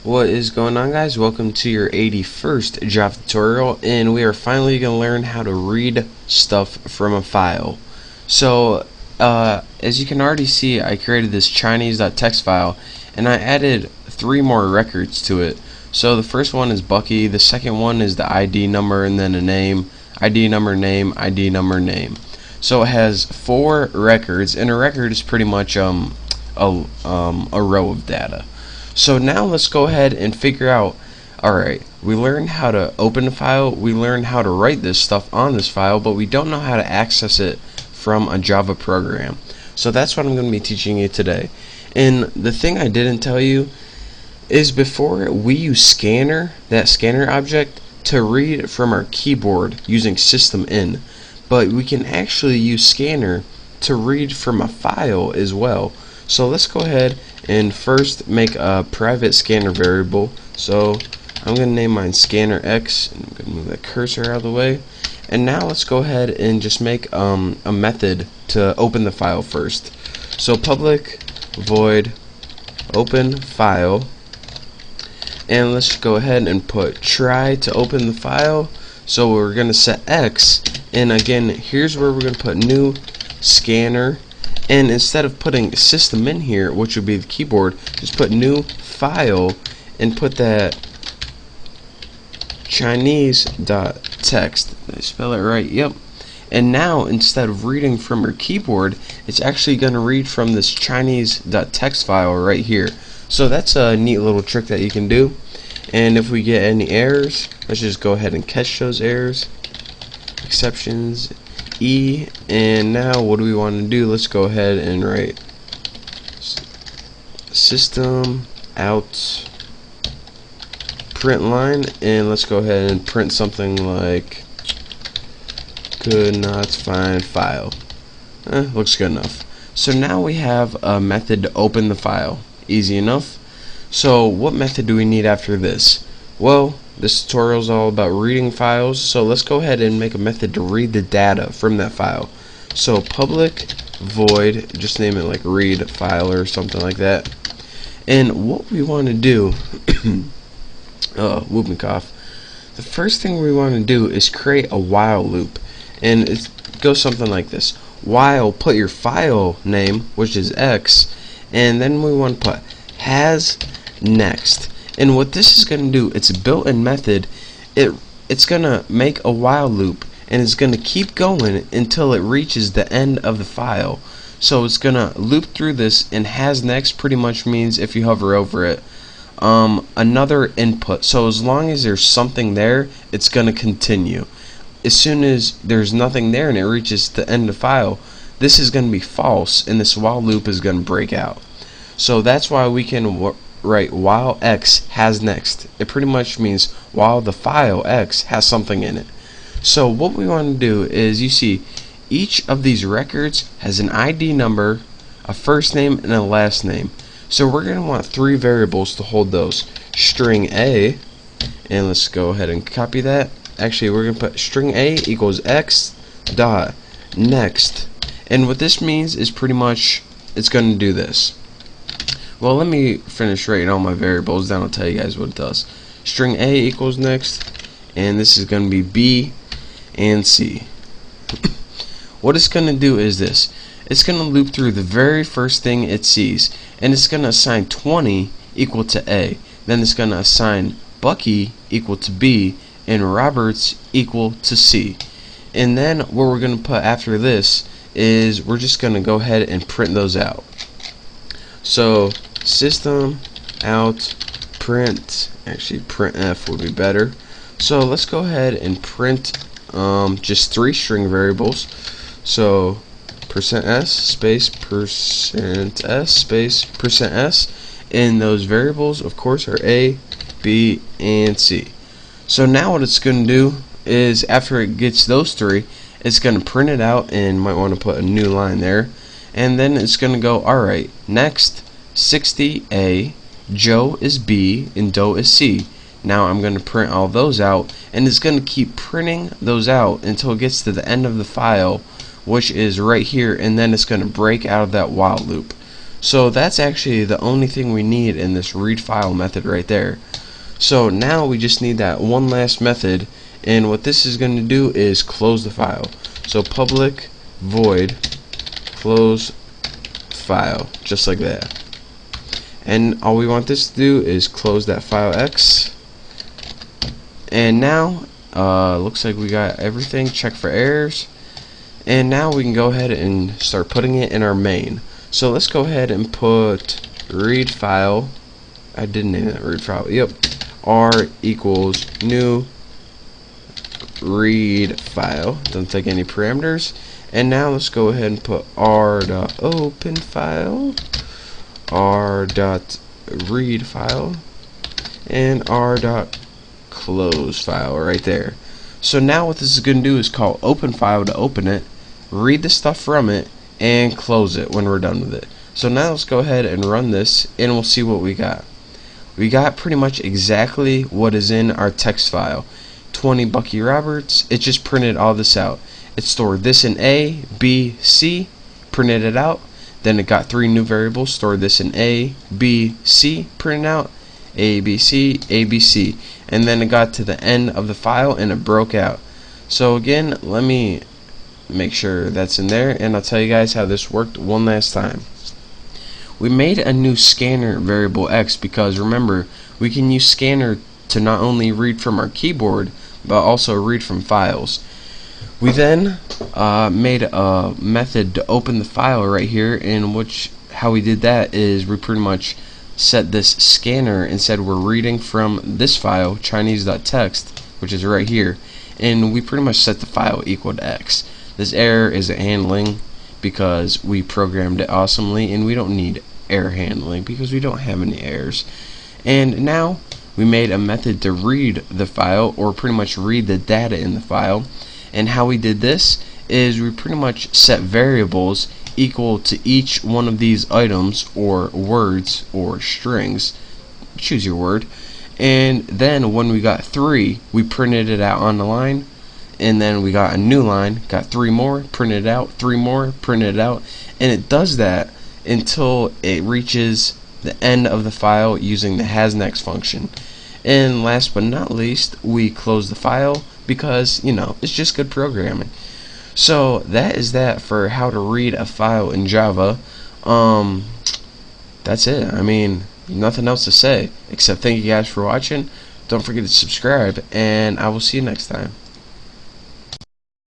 What is going on, guys? Welcome to your 81st Java tutorial, and we are finally going to learn how to read stuff from a file. So as you can already see, I created this Chinese.txt file and I added 3 more records to it. So the first one is Bucky, the second one is the ID number, and then a name, ID number, name, ID number, name. So it has 4 records, and a record is pretty much a row of data. So now let's go ahead and figure out, alright, we learned how to open a file, we learned how to write this stuff on this file, but we don't know how to access it from a Java program. So that's what I'm going to be teaching you today. And the thing I didn't tell you is before we use scanner, that scanner object, to read from our keyboard using system-in. But we can actually use scanner to read from a file as well. So let's go ahead and first make a private scanner variable. So I'm going to name mine scanner x, and I'm going to move that cursor out of the way. And now let's go ahead and just make a method to open the file first. So public void open file, and let's go ahead and put try to open the file. So we're going to set x, and again here's where we're going to put new scanner. And instead of putting system in here, which would be the keyboard, just put new file and put that Chinese.txt. Did I spell it right? Yep. And now instead of reading from your keyboard, it's actually going to read from this Chinese.txt file right here. So that's a neat little trick that you can do. And if we get any errors, let's just go ahead and catch those errors. Exceptions. E, and now what do we want to do? Let's go ahead and write system out print line, and let's go ahead and print something like could not find file. Looks good enough. So now we have a method to open the file. Easy enough. So what method do we need after this? Well, this tutorial is all about reading files, so let's go ahead and make a method to read the data from that file. So public void, just name it like read file or something like that. And what we want to do, whooping cough. The first thing we want to do is create a while loop, and it goes something like this: while, put your file name, which is x, and then we want to put has next. And what this is going to do, it's a built-in method. It's going to make a while loop, and it's going to keep going until it reaches the end of the file. So it's going to loop through this, and has next pretty much means, if you hover over it, another input. So as long as there's something there, it's going to continue. As soon as there's nothing there and it reaches the end of the file, this is going to be false, and this while loop is going to break out. So that's why we can write while x has next. It pretty much means while the file x has something in it. So what we want to do is, you see, each of these records has an ID number, a first name, and a last name. So we're going to want 3 variables to hold those. String a, and let's go ahead and copy that. Actually, we're going to put string a equals x dot next. And what this means is pretty much it's going to do this. Well, let me finish writing all my variables, then I'll tell you guys what it does. String a equals next, and this is going to be b and c. What it's going to do is this: it's going to loop through the very first thing it sees, and it's going to assign 20 equal to a. Then it's going to assign Bucky equal to b and Roberts equal to c. And then what we're going to put after this is we're just going to go ahead and print those out. So system out print, actually printf would be better. So let's go ahead and print just 3 string variables. So %s space %s space %s, and those variables of course are a, b, and c. So now what it's going to do is, after it gets those 3, it's going to print it out, and might want to put a new line there, and then it's going to go, alright, next 60A, Joe is B, and Doe is C. Now I'm going to print all those out, and it's going to keep printing those out until it gets to the end of the file, which is right here, and then it's going to break out of that while loop. So that's actually the only thing we need in this read file method right there. So now we just need that one last method, and what this is going to do is close the file. So public void close file, just like that. And all we want this to do is close that file X. And now looks like we got everything. Check for errors. And now we can go ahead and start putting it in our main. So let's go ahead and put read file. I didn't name that read file. Yep. R equals new read file. Doesn't take any parameters. And now let's go ahead and put r.open file, r.read file, and r.close file right there. So now what this is going to do is call open file to open it, read the stuff from it, and close it when we're done with it. So now let's go ahead and run this, and we'll see what we got. We got pretty much exactly what is in our text file. 20 Bucky Roberts. It just printed all this out. It stored this in A, B, C, printed it out. Then it got 3 new variables, stored this in A, B, C, printed out, A, B, C, A, B, C. And then it got to the end of the file and it broke out. So again, let me make sure that's in there, and I'll tell you guys how this worked one last time. We made a new scanner variable X because remember, we can use scanner to not only read from our keyboard but also read from files. We then made a method to open the file right here, in which how we did that is we pretty much set this scanner and said we're reading from this file, Chinese.txt, which is right here, and we pretty much set the file equal to X. This error is handling because we programmed it awesomely, and we don't need error handling because we don't have any errors. And now we made a method to read the file, or pretty much read the data in the file. And how we did this is we pretty much set variables equal to each one of these items, or words, or strings, choose your word. And then when we got 3, we printed it out on the line, and then we got a new line, got 3 more, printed it out, 3 more, printed it out, and it does that until it reaches the end of the file using the hasNext function. And last but not least, we close the file because, you know, it's just good programming. So that is that for how to read a file in Java. That's it. I mean, nothing else to say except thank you guys for watching. Don't forget to subscribe, and I will see you next time.